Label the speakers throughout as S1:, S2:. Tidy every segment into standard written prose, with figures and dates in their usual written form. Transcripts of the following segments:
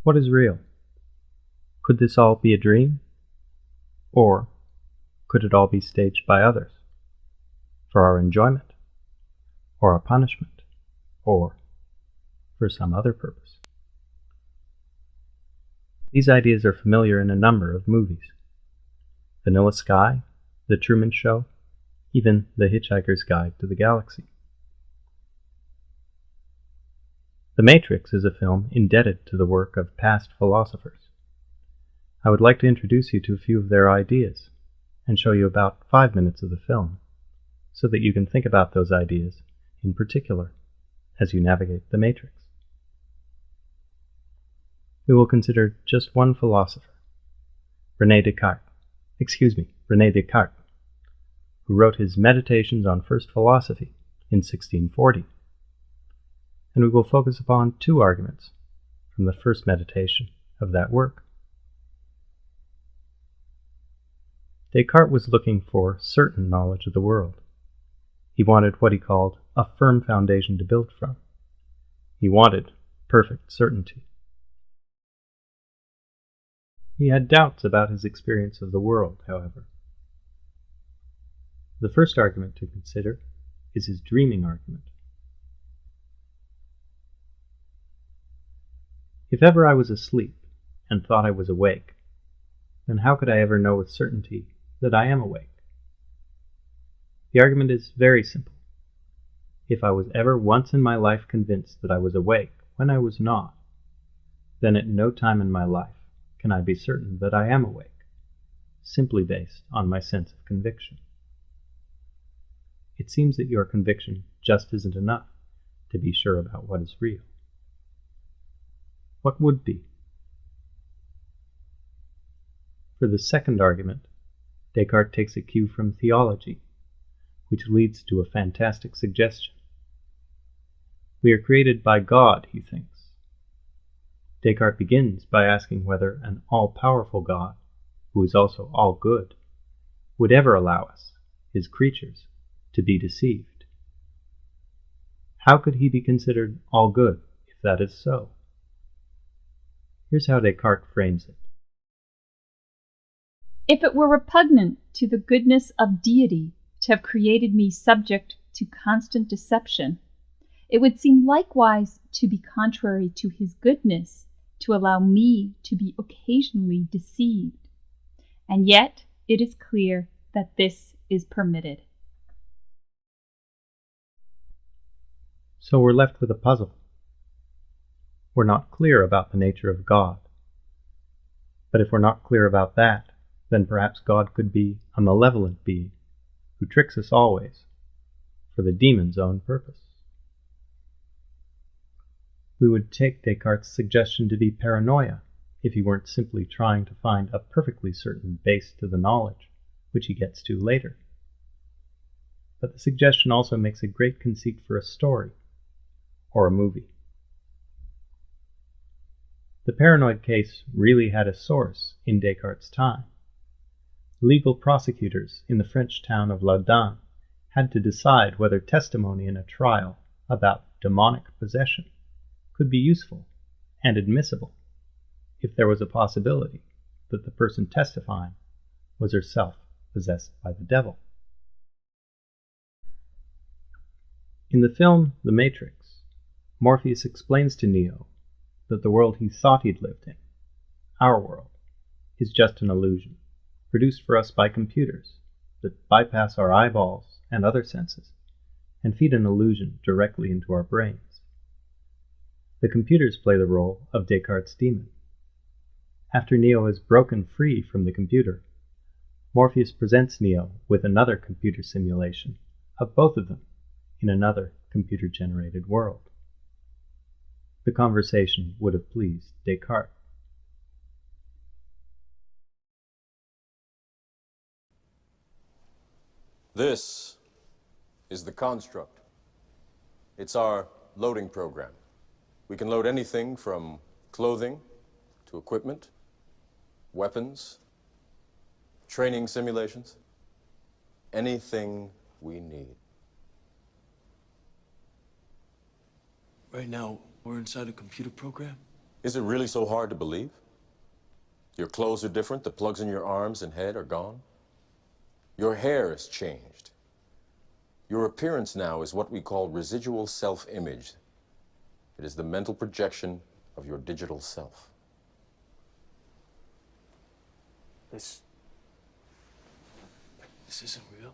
S1: What is real? Could this all be a dream? Or could it all be staged by others? For our enjoyment? Or our punishment? Or for some other purpose? These ideas are familiar in a number of movies. Vanilla Sky, The Truman Show, even The Hitchhiker's Guide to the Galaxy. The Matrix is a film indebted to the work of past philosophers. I would like to introduce you to a few of their ideas and show you about 5 minutes of the film so that you can think about those ideas in particular as you navigate the Matrix. We will consider just one philosopher, René Descartes, who wrote his Meditations on First Philosophy in 1640. And we will focus upon 2 arguments from the first meditation of that work. Descartes was looking for certain knowledge of the world. He wanted what he called a firm foundation to build from. He wanted perfect certainty. He had doubts about his experience of the world, however. The first argument to consider is his dreaming argument. If ever I was asleep and thought I was awake, then how could I ever know with certainty that I am awake? The argument is very simple. If I was ever once in my life convinced that I was awake when I was not, then at no time in my life can I be certain that I am awake, simply based on my sense of conviction. It seems that your conviction just isn't enough to be sure about what is real. What would be? For the second argument, Descartes takes a cue from theology, which leads to a fantastic suggestion. We are created by God, he thinks. Descartes begins by asking whether an all-powerful God, who is also all-good, would ever allow us, his creatures, to be deceived. How could he be considered all-good if that is so? Here's how Descartes frames it.
S2: If it were repugnant to the goodness of deity to have created me subject to constant deception, it would seem likewise to be contrary to his goodness to allow me to be occasionally deceived. And yet it is clear that this is permitted.
S1: So we're left with a puzzle. We're not clear about the nature of God. But if we're not clear about that, then perhaps God could be a malevolent being who tricks us always for the demon's own purpose. We would take Descartes' suggestion to be paranoia if he weren't simply trying to find a perfectly certain base to the knowledge, which he gets to later. But the suggestion also makes a great conceit for a story or a movie. The paranoid case really had a source in Descartes' time. Legal prosecutors in the French town of Laudun had to decide whether testimony in a trial about demonic possession could be useful and admissible if there was a possibility that the person testifying was herself possessed by the devil. In the film The Matrix, Morpheus explains to Neo that the world he thought he'd lived in, our world, is just an illusion, produced for us by computers that bypass our eyeballs and other senses and feed an illusion directly into our brains. The computers play the role of Descartes' demon. After Neo is broken free from the computer, Morpheus presents Neo with another computer simulation of both of them in another computer-generated world. The conversation would have pleased Descartes.
S3: This is the construct. It's our loading program. We can load anything from clothing to equipment, weapons, training simulations, anything we need.
S4: Right now, we're inside a computer program?
S3: Is it really so hard to believe? Your clothes are different, the plugs in your arms and head are gone. Your hair has changed. Your appearance now is what we call residual self-image. It is the mental projection of your digital self.
S4: This isn't real.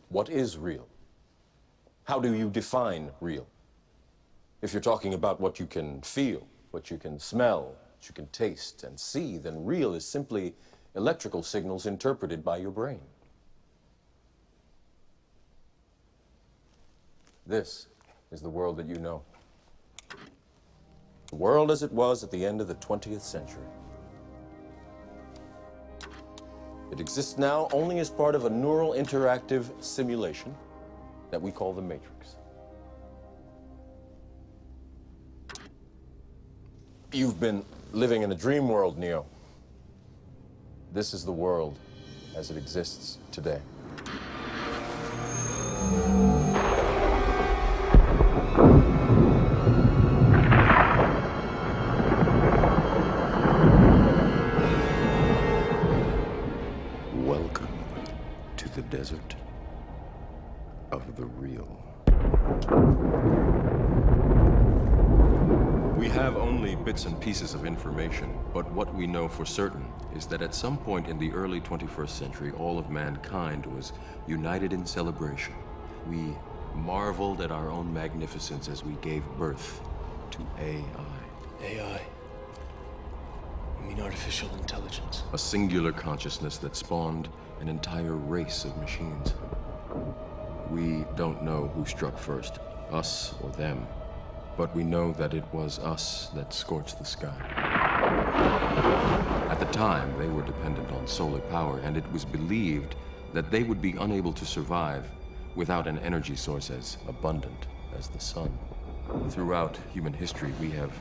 S3: What is real? How do you define real? If you're talking about what you can feel, what you can smell, what you can taste and see, then real is simply electrical signals interpreted by your brain. This is the world that you know. The world as it was at the end of the 20th century. It exists now only as part of a neural interactive simulation that we call the Matrix. You've been living in a dream world, Neo. This is the world as it exists today. Welcome to the desert of the real. We have only bits and pieces of information, but what we know for certain is that at some point in the early 21st century, all of mankind was united in celebration. We marveled at our own magnificence as we gave birth to AI.
S4: AI? You mean artificial intelligence?
S3: A singular consciousness that spawned an entire race of machines. We don't know who struck first, us or them, but we know that it was us that scorched the sky. At the time, they were dependent on solar power, and it was believed that they would be unable to survive without an energy source as abundant as the sun. Throughout human history, we have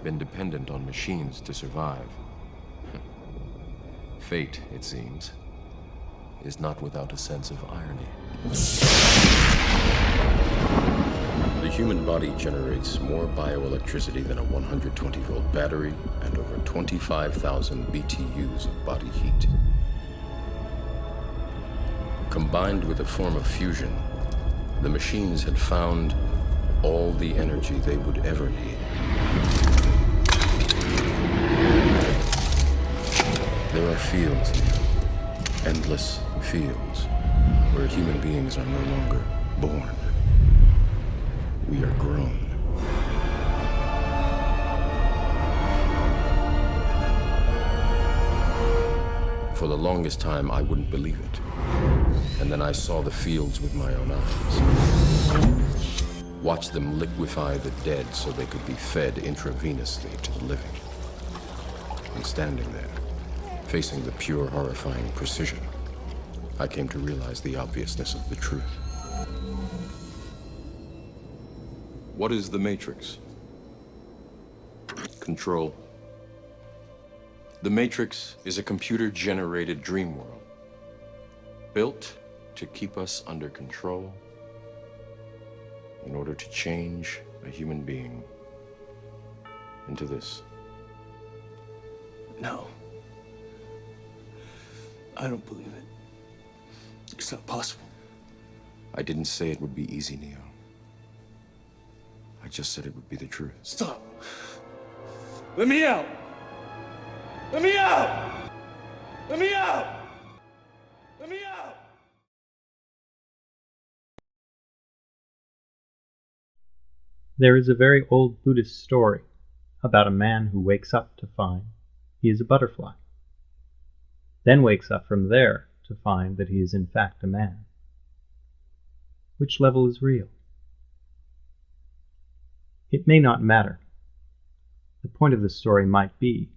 S3: been dependent on machines to survive. Fate, it seems, is not without a sense of irony. The human body generates more bioelectricity than a 120-volt battery and over 25,000 BTUs of body heat. Combined with a form of fusion, the machines had found all the energy they would ever need. There are fields here, endless fields, where human beings are no longer born. We are grown. For the longest time, I wouldn't believe it. And then I saw the fields with my own eyes. Watched them liquefy the dead so they could be fed intravenously to the living. And standing there, facing the pure, horrifying precision, I came to realize the obviousness of the truth. What is the Matrix? Control. The Matrix is a computer-generated dream world, built to keep us under control in order to change a human being into this.
S4: No. I don't believe it. It's not possible.
S3: I didn't say it would be easy, Neo. I just said it would be the truth.
S4: Stop. Let me out. Let me out. Let me out. Let me out.
S1: There is a very old Buddhist story about a man who wakes up to find he is a butterfly, then wakes up from there to find that he is in fact a man. Which level is real? It may not matter. The point of the story might be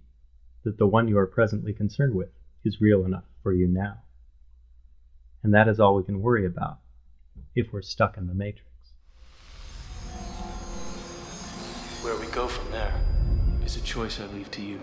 S1: that the one you are presently concerned with is real enough for you now. And that is all we can worry about if we're stuck in the Matrix.
S4: Where we go from there is a choice I leave to you.